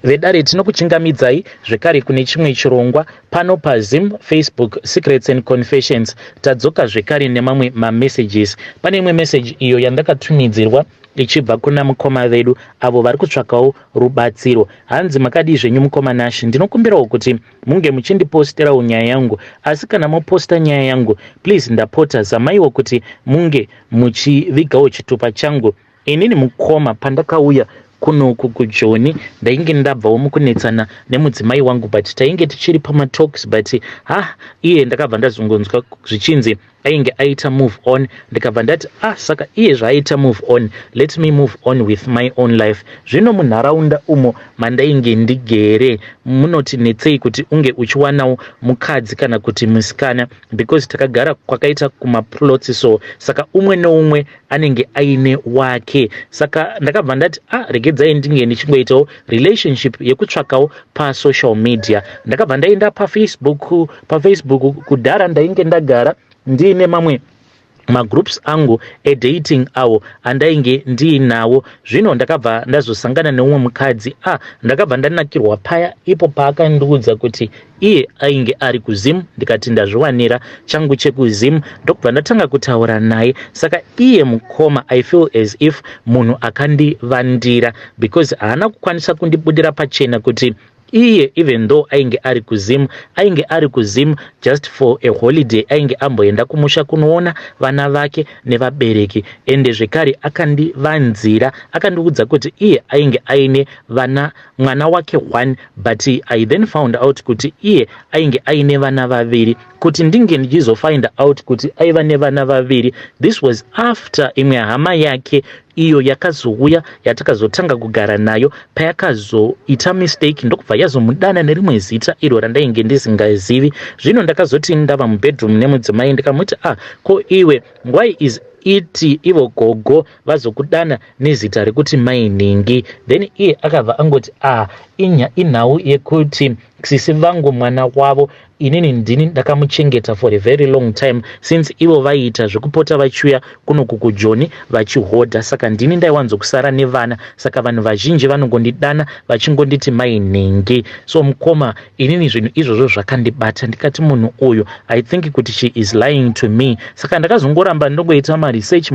vedare tinokuchingamidzai zvekare kune chimwe chirongwa pano paZim, Facebook, Secrets and Confessions. Tadzoka zvekare nemamwe mamessages. Pane imwe message iyo yandakatumidzirwa ichibva kuna mukoma vedu avo vari kutsvakawo rubatsiro. Hanzi makadi zvenyu mukoma Nash, ndinokumbirawo kuti munge muchindiposterawo nyaya yangu, asi kana moposta nyaya yangu please ndapota zamaiwo kuti munge muchivigawo chitupa changu. Inini mukoma pandakauya kunoku kuJoni ndainge ndabvawo mukunetsana nemudzimai wangu, but tainge tichiri pamatalks, but iye ndakabva ndazongonzwa zvichinzi ainge aita move on, ndikabva ndati saka iye zvaaita move on, let me move on with my own life. Zvino munharaunda umo mandainge ndigere munoti netsei kuti unge uchiwanawo mukadzi kana kuti musikana, because takagara kwakaita kumaplots, so saka umwe neumwe anenge aine wake. Saka ndakabva ndati regedzai ndinge ndichingoitawo relationship yekutsvakawo pasocial media. Ndakabva ndaenda paFacebook kudhara ndainge ndagara ndiine mamwe magroups angu edating awo andainge ndiinawo. Zvino ndakabva ndazosangana neumwe mukadzi ndakabva ndanakirwa paya ipo paakandiudza kuti iye ainge ari kuZim, ndikati ndazviwanira changu chekuZim, ndokubva ndatanga kutaura naye. Saka iye mukoma I feel as if munhu akandivandira, because haana kukwanisa kundibudira pachena kuti iye even though ainge ari kuZim just for a holiday, ainge amboenda kumusha kunoona vana vake nevabereki, ende zvekare akandivanzira, akandiudza kuti iye ainge aine mwana wake 1, but I then found out kuti iye ainge aine vana vaviri. Kuti ndinge ndichizofind out kuti aiva nevana vaviri, this was after imwe hama yake iyo yakazouya yatakazotanga kugara nayo payakazoita mistake ndokubva yazomudana nerimwe zita iro randainge ndisingazivi. Zvino ndakazoti ndava mubedroom nemudzimai ndikamuti ko iwe why is iti ivo gogo vazokudana nezita rekuti mainingi? Then iye akabva angoti inhau yekuti sisi vangu mwana wavo inini ndini ndakamuchengeta for a very long time, since ivo vaiita zvekupota vachiuya kunoku kuJoni vachihodha, saka ndini ndaiwanzokusara nevana, saka vanhu vazhinji vanongondidana vachingonditi mainingi. So mukoma, inini zvinhu izvozvo zvakandibata, ndikati munhu uyu I think kuti she is lying to me. Saka ndakazongoramba ndongoita maresearch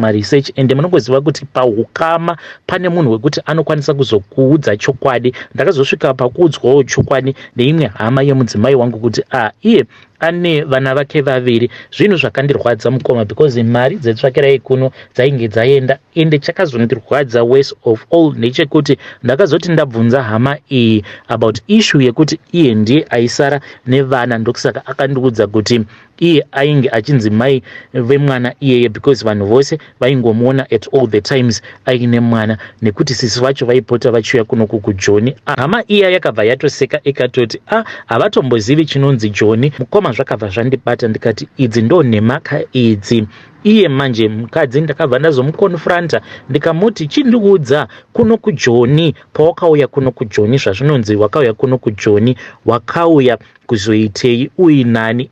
ende munongoziva kuti paukama pane munhu wekuti anokwanisa kuzokuudza chokwadi. Ndakazosvika pakuudzwawo chokwadi neimwe hama yemudzimai wangu kuti iye ane vana vake vaviri. Zvinhu zvakandirwadza mukoma, because mari dzetsvakirai kuno dzainge dzaenda, ende chakazondirwadza worst of all ndechekuti ndakazoti ndabvunza hama iyi about issue yekuti iye ndiye aisara nevana, ndokusaka akandiudza kuti iye ainge achinzi mai vemwana iyeye, because vanhu vose vaingomuona at all the times aine mwana, nekuti sisi vacho vaipota vachiuya kunoku kuJoni. Hama iya yakabva yatoseka ikatoti havatombozivi chinonzi Joni. Mukoma, zvakabva zvandibata, ndikati idzi ndo nhemaka idzi. Iye manje mukadzi ndakabva ndazomukonfranta ndikamuti chindiudza kuno kuJoni, pawakauya kuno kuJoni zvazvinonzi wakauya kuno kuJoni wakauya kuzoitei uinani?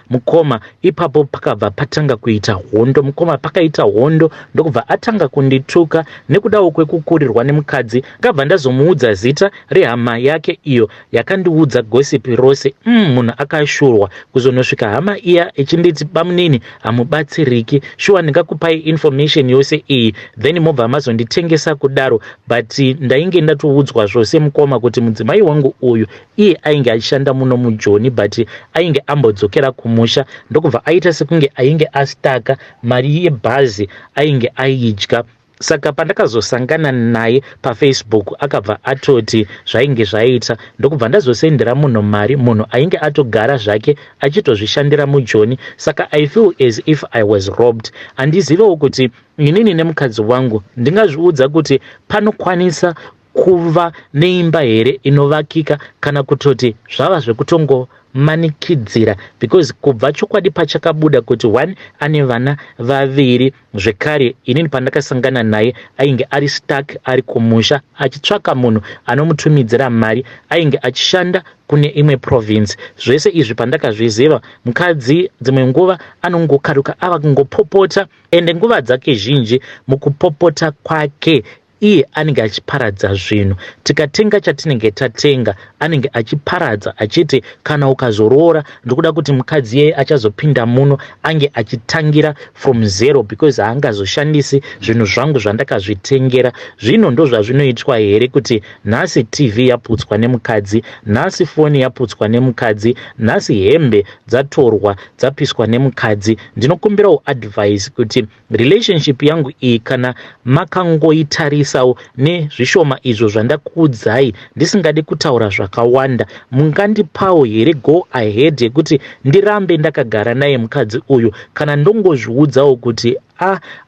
Mukoma, ipapo pakabva patanga kuita hondo. Mukoma, pakaita hondo ndokubva atanga kundituka nekudawo kwekukurirwa nemukadzi. Ndakabva ndazomuudza zita rehama yake iyo yakandiudza gosipi rose. Munhu akashurwa kuzonosvika hama iya echinditi bamunini hamubatsiriki, shuwa ndingakupai information yose iyi then mobva mazonditengesa kudaro. But ndainge ndatoudzwa zvose mukoma kuti mudzimai wangu uyu iye ainge achishanda muno muJoni, but ainge ambodzokera kumusha, ndokubva aita sekunge ainge astaka mari yebhazi ainge aidya. Saka pandakazosangana naye paFacebook akabva atoti zvainge zvaita, ndokubva ndazosendera munhu mari, munhu ainge atogara zvake achitozvishandira muJoni. Saka I feel as if I was robbed. Handizivewo kuti inini nemukadzi wangu ndingazviudza kuti panokwanisa kuva neimba here inovakika, kana kutoti zvava zvekutongo manikidzira, because kubva chokwadi pachakabuda kuti 1 ane vana vaviri. Zvekare inini pandakasangana naye ainge ari stuck ari kumusha achitsvaka munhu anomutumidzira mari, ainge achishanda kune imwe province. Zvese izvi pandakazviziva, mukadzi dzimwe nguva anongokaruka ava kungopopota, ende nguva dzake zhinji mukupopota kwake iye anenge achiparadza zvinhu. Tikatenga chatinenge tatenga anenge achiparadza achiti kana ukazoroora ndokuda kuti mukadzi yeye achazopinda muno ange achitangira from zero because haangazoshandisi zvinhu zvangu zvandakazvitengera. Zvino ndo zvazvinoitwa here kuti nhasi TV yaputswa nemukadzi, nhasi foni yaputswa nemukadzi, nhasi hembe dzatorwa dzapiswa nemukadzi. Ndinokumbirawo advice kuti relationship yangu iyi kana makangoitarisawo nezvishoma izvo zvandakuudzai ndisingadi kutaura zvakawanda, mungandipawo here go ahead yekuti ndirambe ndakagara naye mukadzi uyu kana ndongozviudzawo kuti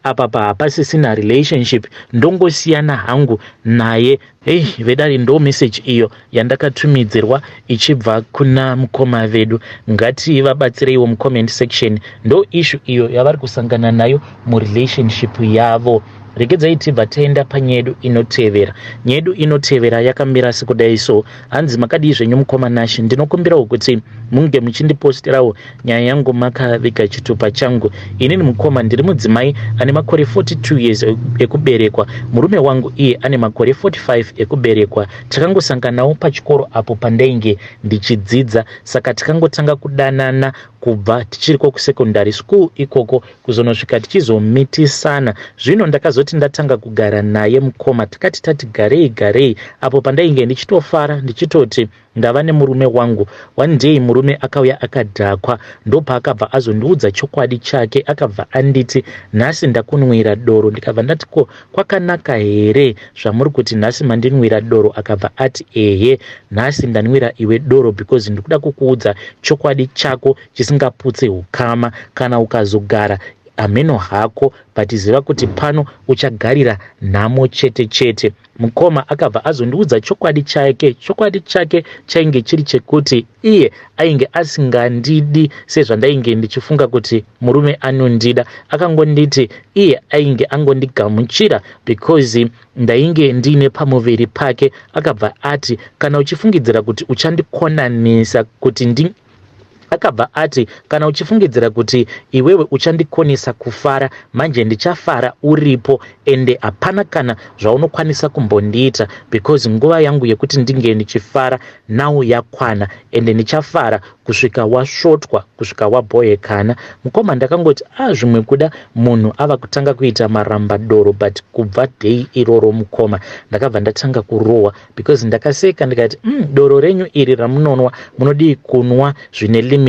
apa hapasisina relationship, ndongosiyana hangu naye. Vedari ndo message iyo yandakatumidzirwa ichibva kuna mukoma vedu. Ngativabatsireiwo mucomment section, ndo issue iyo yavari kusangana nayo murelationship yavo. Regedzai tibva taenda panyedu inotevera. Nyedu inotevera yakamira sekudai so. Hanzi makadii zvenyu mukoma Nashi, ndinokumbirawo kuti munge muchindipostirawo nyaya yangu makaviga chitupa changu. Inini mukoma ndiri mudzimai ane makore 42 years ekuberekwa. Murume wangu iye ane makore 45 ekuberekwa. Takangosanganawo pachikoro apo pandainge ndichidzidza, saka tikangotanga kudanana kubva tichiriko kusekondary school ikoko kuzonosvika tichizomitisana. Zvino ndakazoti ndatanga kugara naye mukoma, tikati tati garei apo pandainge ndichitofara ndichitoti ndava nemurume wangu. One day murume akauya akadhakwa, ndopa akabva azondiudza chokwadi chake, akabva anditi nhasi ndakunwira doro. Ndikabva ndati ko kwakanaka here zvamuri kuti nhasi mandinwira doro? Akabva ati ehe, nhasi ndanwira iwe doro because ndikuda kukuudza chokwadi chako chisingaputse hukama. Kana ukazogara ameno hako, but ziva kuti pano uchagarira nhamo chete chete. Mukoma akabva azondiudza chokwadi chake. Chokwadi chake chainge chiri chekuti iye ainge asingandidi sezvandainge ndichifunga kuti murume anondida. Akangonditi iye ainge angondigamuchira because ndainge ndine pamuviri pake. Akabva ati kana uchifungidzira kuti uchandikonanisa kuti akabva ati kana uchifungidzira kuti iwewe uchandikonesa kufara, manje ndichafara uripo, ende hapana kana zvaunokwanisa kumbondiita because nguva yangu yekuti ndinge ndichifara nawo yakwana, ende ndichafara kusvika wasvotwa, kusvika wabhoyekana. Mukoma ndakangoti zvimwe kuda munhu ava kutanga kuita marambadoro, but kubva dei iroro mukoma ndakabva ndatanga kurohwa because ndakaseka ndikati doro renyu iri ramunonwa munodii kunwa zvine limit.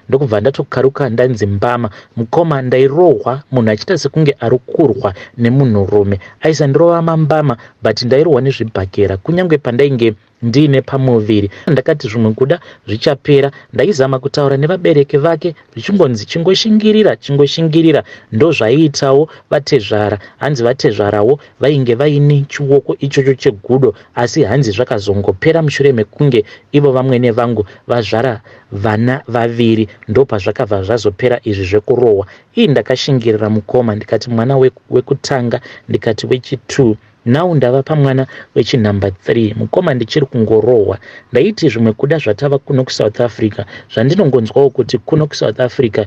Ndokubva ndatokaruka ndanzi mbama. Mukoma ndairohwa munhu achiita sekunge ari kurwa nemunhurume. Aisandirova mambama but ndairohwa nezvibhakera kunyange pandainge ndine pamuviri. Ndakati zvimwe kuda zvichapera. Ndaizama kutaura nevabereki vake zvichingonzi chingoshingirira. Ndo zvaiitawo vatezvara. Hanzi vatezvarawo vainge vaine chiwoko ichocho chegudo, asi hanzi zvakazongopera mushure mekunge ivo vamwene vangu vazvara vana vaviri. Ndopa zvakabva zvazopera izvi zvekurohwa. Ndakashingirira mukoma ndikati mwana wekutanga, ndikati wechi2, now ndava pamwana wechinumber 3. Mukoma ndichiri kungorohwa. Ndaiti zvimwe kuda zvatava kuno kuSouth Africa, zvandinongonzwawo kuti kuno kuSouth Africa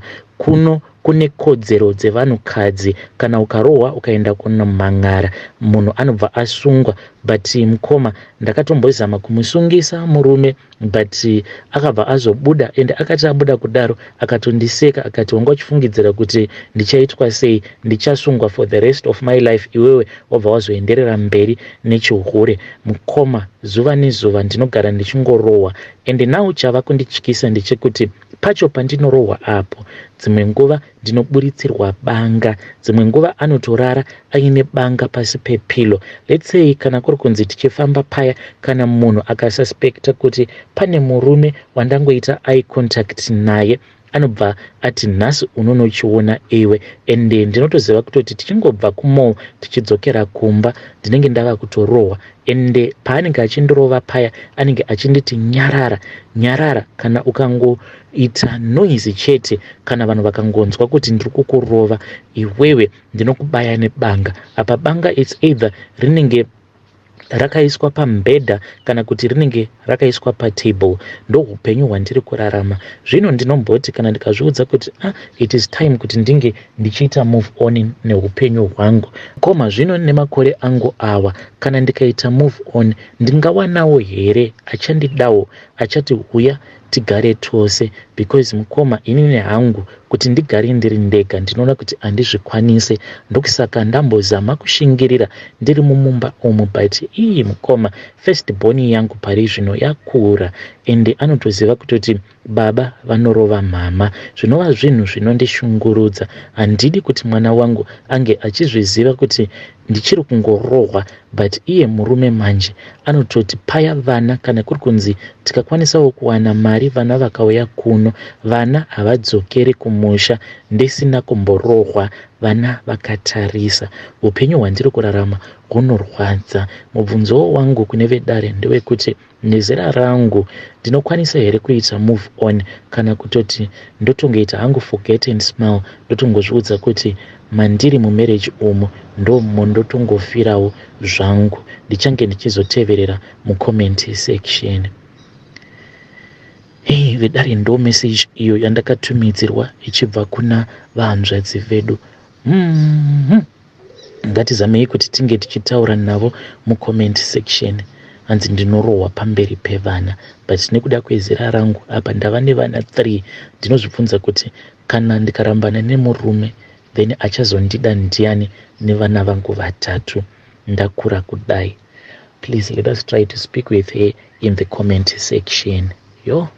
kune kodzero dzevanhukadzi. Kana ukarohwa ukaenda kunomhan'ara munhu anobva asungwa. But mukoma ndakatombozama kumusungisa murume, but akabva azobuda, ende akati abuda kudaro akatondiseka akati wanga uchifungidzira kuti ndichaitwa sei, ndichasungwa for the rest of my life, iwewe wabva wazoenderera mberi nechihure. Mukoma zuva nezuva ndinogara ndichingorohwa, ende now chava kundityisa ndechekuti pacho pandinorohwa apo dzimwe nguva ndinoburitsirwa banga, dzimwe nguva anotorara aine banga pasi pepilo. Let's say kana kuri kunzi tichifamba paya, kana munhu akasuspekta kuti pane murume wandangoita eye contact naye, anobva ati nhasi unonochiona iwe, ende ndinotoziva kutoti tichingobva kumall tichidzokera kumba ndinenge ndava kutorohwa. Ende paanenge achindirova paya anenge achinditi nyarara kana ukangoita noise chete, kana vanhu vakangonzwa kuti ndiri kukurova iwewe ndinokubaya nebanga. Apa banga it's either rinenge rakaiswa pamubhedha kana kuti rinenge rakaiswa patable. Ndo upenyu hwandiri kurarama zvino. Ndinomboti kana ndikazviudza kuti it is time kuti ndinge ndichiita move on neupenyu hwangu, koma zvino nemakore angu awa, kana ndikaita move on ndingawanawo here achandidawo achati uya tigare tose? Because mukoma inini hangu kuti ndigare ndiri ndega ndinoona kuti handizvikwanise. Ndokusaka ndambozama kushingirira ndiri mumumba umu, but iyi mukoma first born yangu pari zvino yakura ende anotoziva kutoti baba vanorova mama. Zvinova zvinhu zvinondishungurudza. Handidi kuti mwana wangu ange achizviziva kuti ndichiri kungorohwa, but iye murume manje anototi paya vana kana kuri kunzi tikakwanisawo kuwana mari vana vakauya kuno, vana havadzokeri kumusha ndisina kumborohwa, vana vakatarisa. Upenyu hwandiri kurarama hunorwadza. Mubvunzo wangu kune vedare ndewekuti nezera rangu ndinokwanisa here kuita move on, kana kutoti ndotongoita hangu forget and smile, ndotongozviudza kuti mandiri mumarriage umu ndomo ndotongofirawo zvangu, ndichange ndichizoteverera mucomment section. Vedare ndo message iyo yandakatumidzirwa ichibva kuna vahanzvadzi vedu. Ngatizamei kuti tinge tichitaura navo mucomment section. Hanzi ndinorohwa pamberi pevana, but nekuda kwezera rangu apa ndava nevana 3, ndinozvibvunza kuti kana ndikarambana nemurume then achazondida ndiani nevana vangu 3? Ndakura kudai. Please let us try to speak with her in the comment section. Yo.